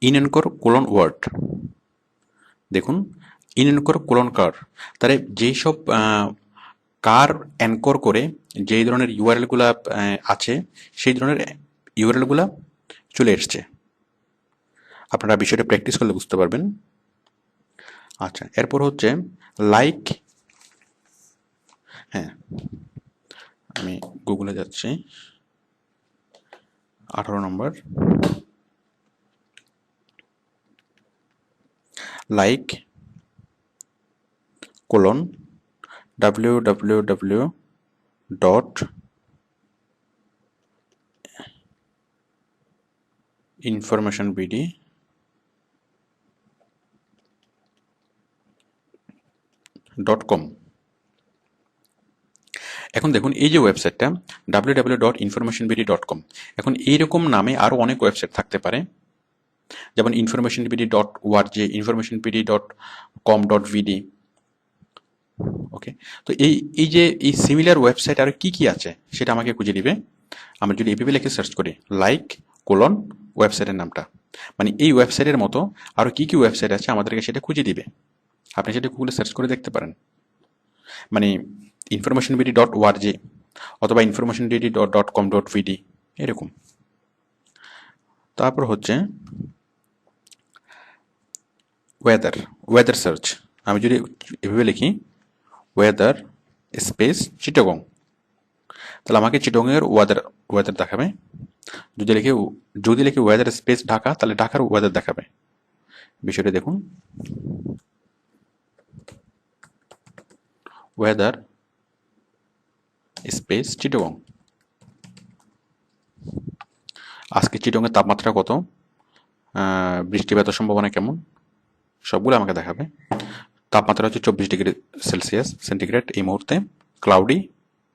In Anchor colon word, দেখুন in Anchor colon কার, তাহলে যেই সব কার এনকোর করে যেই ধরনের ইউআরএল গুলা আছে সেই ধরনের ইউআরএল গুলা চলে এসছে। আপনারা বিষয়টা প্র্যাকটিস করলে বুঝতে পারবেন। আচ্ছা, এরপর হচ্ছে লাইক, হ্যাঁ আমি গুগলে যাচ্ছি, 18 নম্বর, লাইক কোলন www.informationbd.com। এখন দেখুন এই যে ওয়েবসাইটটা www.informationbd.com, এখন এইরকম নামে আরো অনেক ওয়েবসাইট থাকতে পারে, যেমন informationbd.org, informationbd.com.vd। ওকে, তো এই যে এই সিমিলার ওয়েবসাইট আর কি কি আছে সেটা আমাকে খুঁজে দিবে। আমরা যদি এভাবে লিখে সার্চ করি লাইক কোলন ওয়েবসাইটের নামটা, মানে এই ওয়েবসাইটের মতো আরো কি কি ওয়েবসাইট আছে আমাদেরকে সেটা খুঁজে দিবে। আপনি সেটা গুগলে সার্চ করে দেখতে পারেন, মানে informationbd.org অথবা informationbd.com.vd এরকম। তারপর হচ্ছে ওয়েদার সার্চ, আমি যদি এভাবে লিখি ওয়েদার স্পেস চিটাগং, তাহলে আমাকে চিটাগংয়ের ওয়েদার দেখাবে। যদি লিখে ওয়েদার স্পেস ঢাকা, তাহলে ঢাকার ওয়েদার দেখাবে। বিষয়টা দেখুন, ওয়েদার স্পেস চিটাগং, আজকে চিটাগংয়ের তাপমাত্রা কত, বৃষ্টিপাতের সম্ভাবনা কেমন, সবগুলো আমাকে দেখাবে। তাপমাত্রা হচ্ছে 24 ডিগ্রি সেন্টিগ্রেড এই মুহূর্তে, ক্লাউডি,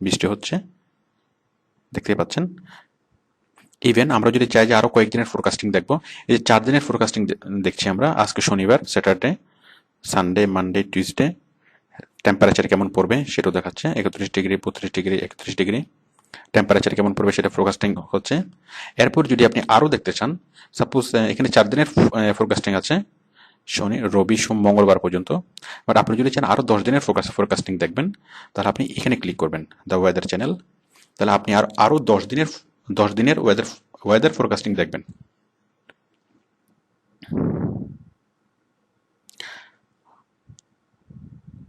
বৃষ্টি হচ্ছে, দেখতে পাচ্ছেন। ইভেন আমরা যদি চাই যে আরো কয়েকদিনের ফোরকাস্টিং দেখবো, এই যে 4 দিনের ফোরকাস্টিং দেখছি আমরা, আজকে শনিবার, Saturday, Sunday, Monday, Tuesday, temperature কেমন পড়বে সেটাও দেখাচ্ছে, 31 ডিগ্রি, 32 ডিগ্রি, 31 ডিগ্রি টেম্পারেচার কেমন পড়বে সেটা ফোরকাস্টিং হচ্ছে। এরপর যদি আপনি আরো দেখতে চান, সাপোজ এখানে 4 দিনের ফোরকাস্টিং আছে, শনি, রবি, সোম, মঙ্গলবার পর্যন্ত, বাট আপনি যদি চান আরো 10 দিনের ফোরকাস্টিং দেখবেন, তাহলে আপনি এখানে ক্লিক করবেন, দ্য ওয়েদার চ্যানেল, তাহলে আপনি আরো 10 দিনের ওয়েদার ফোরকাস্টিং দেখবেন।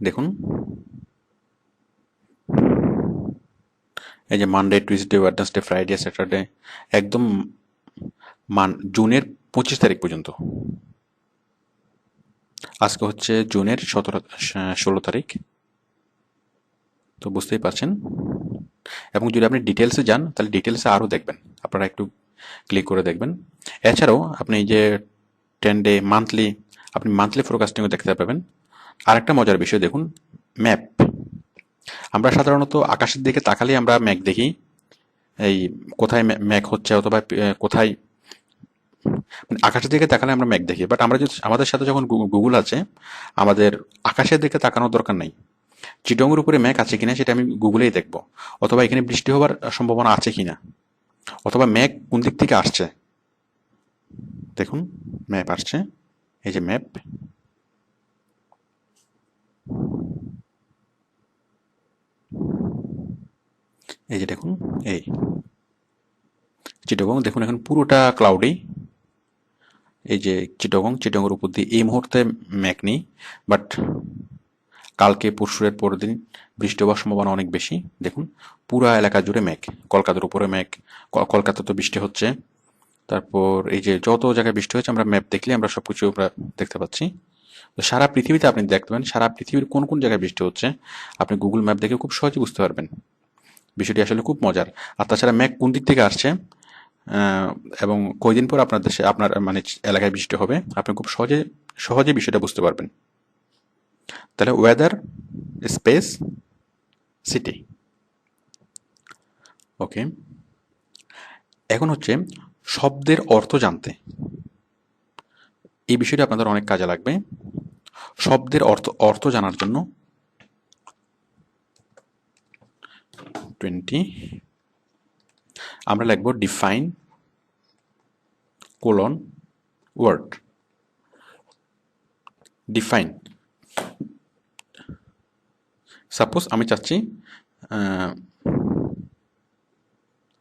দেখুন এই যে Monday, Tuesday, Wednesday, Friday, Saturday, একদম জুনের 25 তারিখ পর্যন্ত। আজকে হচ্ছে জুনের 16 তারিখ, তো বুঝতেই পারছেন। এবং যদি আপনি ডিটেলসে যান তাহলে ডিটেলসে আরও দেখবেন, আপনারা একটু ক্লিক করে দেখবেন। এছাড়াও আপনি যে 10 ডে, আপনি মান্থলি ফোরকাস্টিংও দেখতে পাবেন। আরেকটা মজার বিষয় দেখুন, ম্যাপ। আমরা সাধারণত আকাশের দিকে তাকালেই আমরা মেঘ দেখি, এই কোথায় মেঘ হচ্ছে অথবা কোথায়, মানে আকাশের দিকে তাকালে আমরা মেঘ দেখি, বাট আমরা যদি আমাদের সাথে যখন গুগল আছে, আমাদের আকাশের দিকে তাকানোর দরকার নাই। চিটংয়ের উপরে মেঘ আছে কিনা সেটা আমি গুগলেই দেখব, অথবা এখানে বৃষ্টি হওয়ার সম্ভাবনা আছে কিনা, অথবা মেঘ কোন দিক থেকে আসছে। দেখুন ম্যাপ আসছে, এই যে ম্যাপ, এই যে দেখুন, এই চিটাগং দেখুন এখন পুরোটা ক্লাউডি। এই যে চিটাগংয়ের উপর দিয়ে এই মুহূর্তে মেঘ নেই, বাট কালকে পরশুরের পরের দিন বৃষ্টি হওয়ার সম্ভাবনা অনেক বেশি। দেখুন পুরা এলাকা জুড়ে মেঘ, কলকাতার উপরে মেঘ, কলকাতা তো বৃষ্টি হচ্ছে। তারপর এই যে যত জায়গায় বৃষ্টি হচ্ছে আমরা ম্যাপ দেখলে আমরা সবকিছু আমরা দেখতে পাচ্ছি। তো সারা পৃথিবীতে আপনি দেখতে পাবেন সারা পৃথিবীর কোন কোন জায়গায় বৃষ্টি হচ্ছে, আপনি গুগল ম্যাপ দেখে খুব সহজে বুঝতে পারবেন। বিষয়টি আসলে খুব মজার। আর তাছাড়া মেঘ কোন দিক থেকে আসছে এবং কয়দিন পর আপনার দেশে আপনার মানে এলাকায় বৃষ্টি হবে, আপনি খুব সহজে সহজে বিষয়টা বুঝতে পারবেন। তাহলে ওয়েদার স্পেস সিটি। ওকে, এখন হচ্ছে শব্দের অর্থ জানতে, এই বিষয়টা আপনাদের অনেক কাজে লাগবে। শব্দের অর্থ জানার জন্য 20 আমরা লিখব define colon word, define. Suppose আমি চাচ্ছি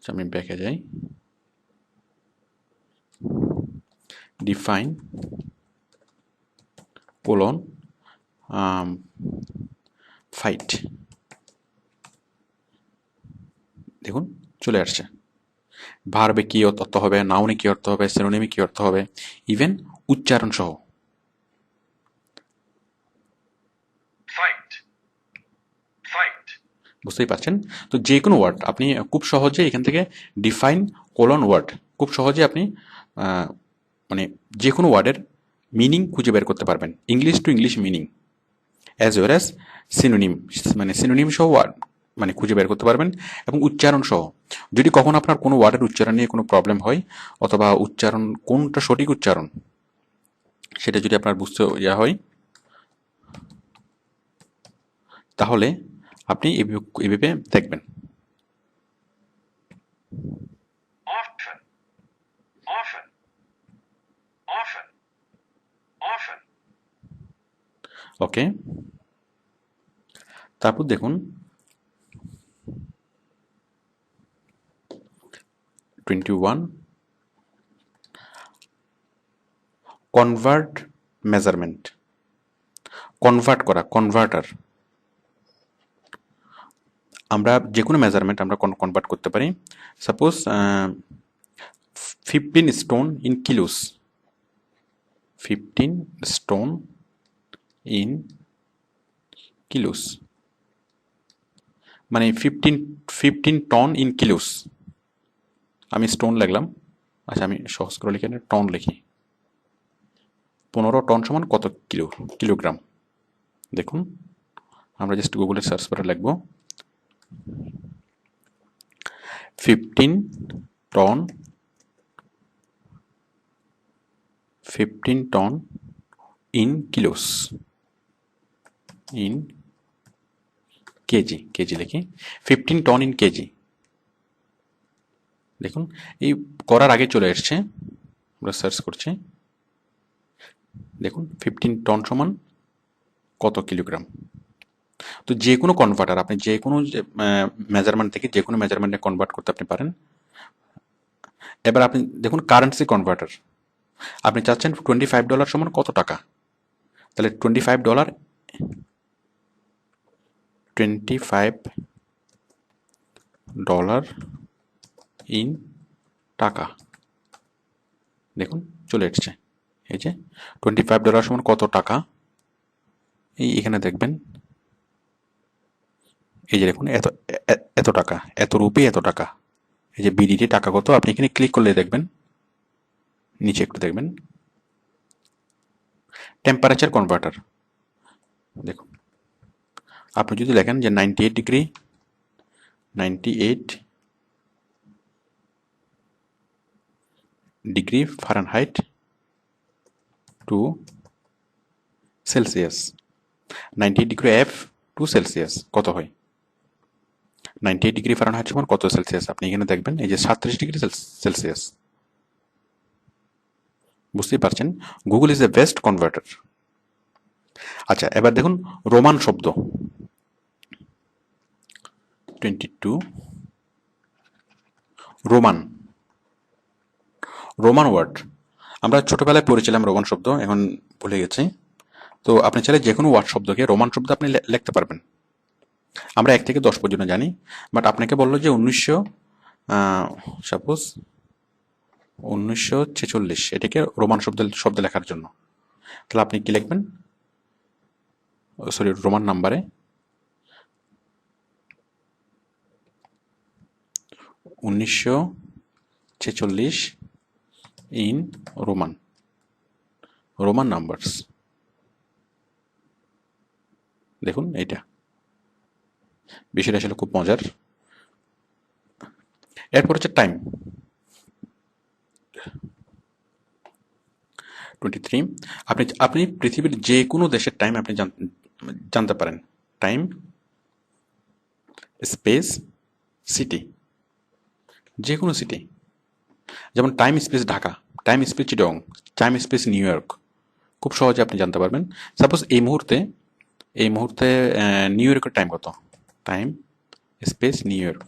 আমি ব্যাকে যাই, ডিফাইন কোলন ফাইট, দেখুন চলে আসছে। ভার্বে কি অর্থ হবে, নাউনে কি অর্থ হবে, সিনোনিমে কি অর্থ হবে, ইভেন উচ্চারণ সহ। বুঝতেই পারছেন। তো যে কোনো ওয়ার্ড আপনি খুব সহজে এখান থেকে ডিফাইন কোলন ওয়ার্ড খুব সহজে আপনি মানে যে কোনো ওয়ার্ডের মিনিং খুঁজে বের করতে পারবেন, English to English meaning as well as synonym, মানে সিনোনিম সহ ওয়ার্ড মানে খুঁজে বের করতে পারবেন, এবং উচ্চারণ সহ। যদি কখনো আপনার কোনো ওয়ার্ডের উচ্চারণ নিয়ে কোনো প্রবলেম হয়, অথবা উচ্চারণ কোনটা সঠিক উচ্চারণ সেটা যদি আপনার বুঝতে হয়, তাহলে আপনি এভাবে দেখবেন। ওকে, তারপর দেখুন 21 কনভার্ট মেজারমেন্ট, কনভার্ট করা, কনভার্টার। আমরা যে কোনো মেজারমেন্ট আমরা কনভার্ট করতে পারি। Suppose 15 stone in kilos, 15 stone in kilos মানে 15 টন ইন কিলোস। আমি স্টোন লিখলাম, আচ্ছা আমি সহজ করে লিখে টন লিখি। 15 টন সমান কত কিলোগ্রাম। দেখুন আমরা জাস্ট গুগলে সার্চ করে লিখব 15 ton, 15 ton in kilos, in kg, kg লিখি 15 টন ইন কেজি। দেখুন এই করার আগে চলে এসছে, আমরা সার্চ করছি। দেখুন 15 টন সমান কত কিলোগ্রাম। তো যে কোনো কনভার্টার আপনি যে কোনো মেজারমেন্ট থেকে যে কোনো মেজারমেন্টে কনভার্ট করতে আপনি পারেন। এবার আপনি দেখুন কারেন্সি কনভার্টার, আপনি চাচ্ছেন $25 সমান কত টাকা, তাহলে $25, $25 ইন টাকা। দেখুন চলে এসছে, এই যে $25 সমান কত টাকা, এই এখানে দেখবেন, এই যে দেখুন এত এত টাকা, এত রুপি, এত টাকা। এই যে বিডিটি টাকা কত, আপনি এখানে ক্লিক করলে দেখবেন, নিচে একটু দেখবেন টেম্পারেচার কনভার্টার। দেখুন আপনি যদি লেখেন যে 98 degree, 98 degree Fahrenheit to Celsius, 98 degree F to Celsius কত হয়, 98 ডিগ্রি ফারেনহাইট সমান কত সেলসিয়াস, আপনি এখানে দেখবেন এই যে 37 ডিগ্রি সেলসিয়াস। বুঝতেই পারছেন, Google is a best converter. আচ্ছা এবার দেখুন রোমান শব্দ 22 রোমান, রোমান ওয়ার্ড আমরা ছোটবেলায় পড়েছিলাম রোমান শব্দ, এখন ভুলে গেছি। তো আপনি চাইলে যে কোনো ওয়ার্ড শব্দকে রোমান শব্দ আপনি লিখতে পারবেন। আমরা 1 থেকে 10 পর্যন্ত জানি, বাট আপনাকে বললো যে 1946 এটাকে রোমান শব্দ লেখার জন্য, তাহলে আপনি কি লিখবেন, সরি রোমান নাম্বারে 1946 ইন রোমান, রোমান নাম্বারস। দেখুন এইটা বিষয়টা আসলে খুব মজার। এরপর হচ্ছে টাইম 23, আপনি পৃথিবীর যে কোনো দেশের টাইম আপনি জানতে পারেন, টাইম স্পেস সিটি, যে কোনো সিটি, যেমন Time Space Dhaka, Time Space Chittagong, Time Space New York, খুব সহজে আপনি জানতে পারবেন। সাপোজ এই মুহূর্তে নিউ ইয়র্কের টাইম কত, টাইম স্পেস নিউ ইয়র্ক,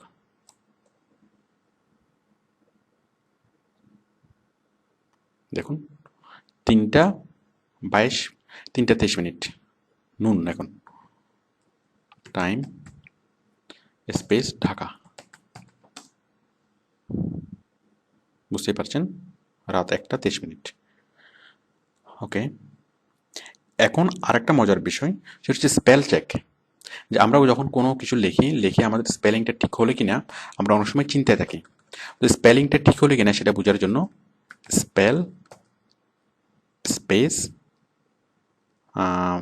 দেখুন 3:22, 3:23 নুন এখন। টাইম স্পেস ঢাকা, বুঝতেই পারছেন, রাত 1:23। ওকে, এখন আরেকটা মজার বিষয়, সেটা হচ্ছে স্পেল চেক। যে আমরা যখন কোনো কিছু লিখে আমাদের স্পেলিংটা ঠিক হলে কিনা আমরা অনেক সময় চিন্তায় থাকি। তো স্পেলিংটা ঠিক হলে কিনা সেটা বোঝার জন্য spell space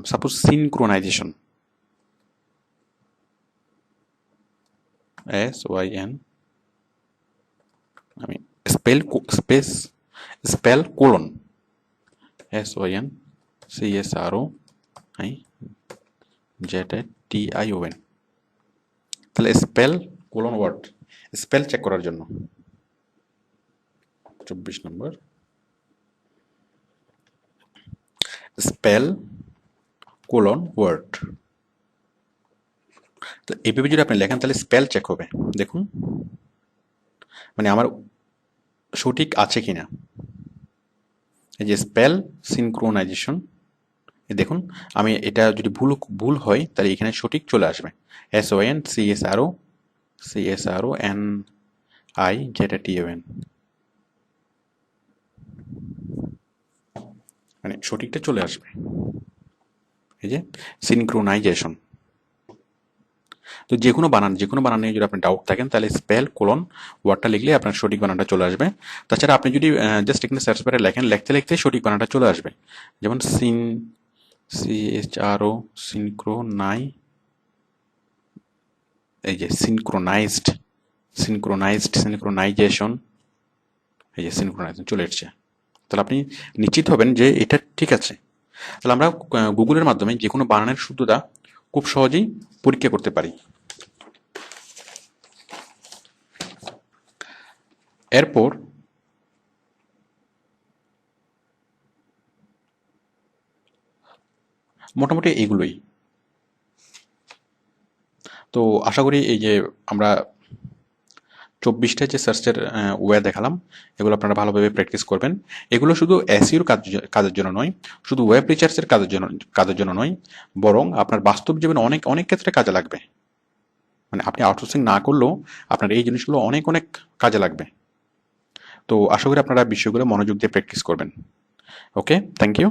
suppose synchronization, SYN, আমি স্পেল কোলন, SYN CSROIZTION, তাহলে spell colon word, spell check করার জন্য। 24 নম্বর, স্পেল কোলন ওয়ার্ড। তো এইভাবে যদি আপনি লেখেন তাহলে স্পেল চেক হবে। দেখুন মানে আমার সঠিক আছে কিনা, এই যে স্পেল সিনক্রোনাইজেশন, দেখুন আমি এটা যদি ভুল হয় তাহলে এখানে সঠিক চলে আসবে, SON CSRONIZTON, মানে সঠিকটা চলে আসবে। এই যে সিনক্রোনাইজেশন। তো যে কোনো বানান নিয়ে যদি আপনি ডাউট থাকেন তাহলে স্পেল কোলন ওয়ার্ডটা লিখলে আপনার সঠিক বানানটা চলে আসবে। তাছাড়া আপনি যদি জাস্ট এখানে সার্চ বারে লেখেন, লিখতে সঠিক বানানটা চলে আসবে। যেমন CHRO এই যে সিনক্রোনাইজেশন, এই যে সিনক্রোনাইজেশন চলে এসছে। তাহলে আপনি নিশ্চিত হবেন যে এটা ঠিক আছে। তাহলে আমরা গুগলের মাধ্যমে যে কোনো বানানের শুদ্ধতা খুব সহজেই পরীক্ষা করতে পারি। এরপর মোটামুটি এগুলোই। তো আশা করি এই যে আমরা 24টা যে সার্চের ওয়ে দেখালাম এগুলো আপনারা ভালোভাবে প্র্যাকটিস করবেন। এগুলো শুধু এসইওর কাজের জন্য নয়, শুধু ওয়েব রিসার্চের কাজের জন্য নয়, বরং আপনার বাস্তব জীবনে অনেক অনেক ক্ষেত্রে কাজে লাগবে। মানে আপনি আউটসোর্সিং না করলেও আপনার এই জিনিসগুলো অনেক অনেক কাজে লাগবে। তো আশা করি আপনারা বিষয়গুলো মনোযোগ দিয়ে প্র্যাকটিস করবেন। ওকে, থ্যাংক ইউ।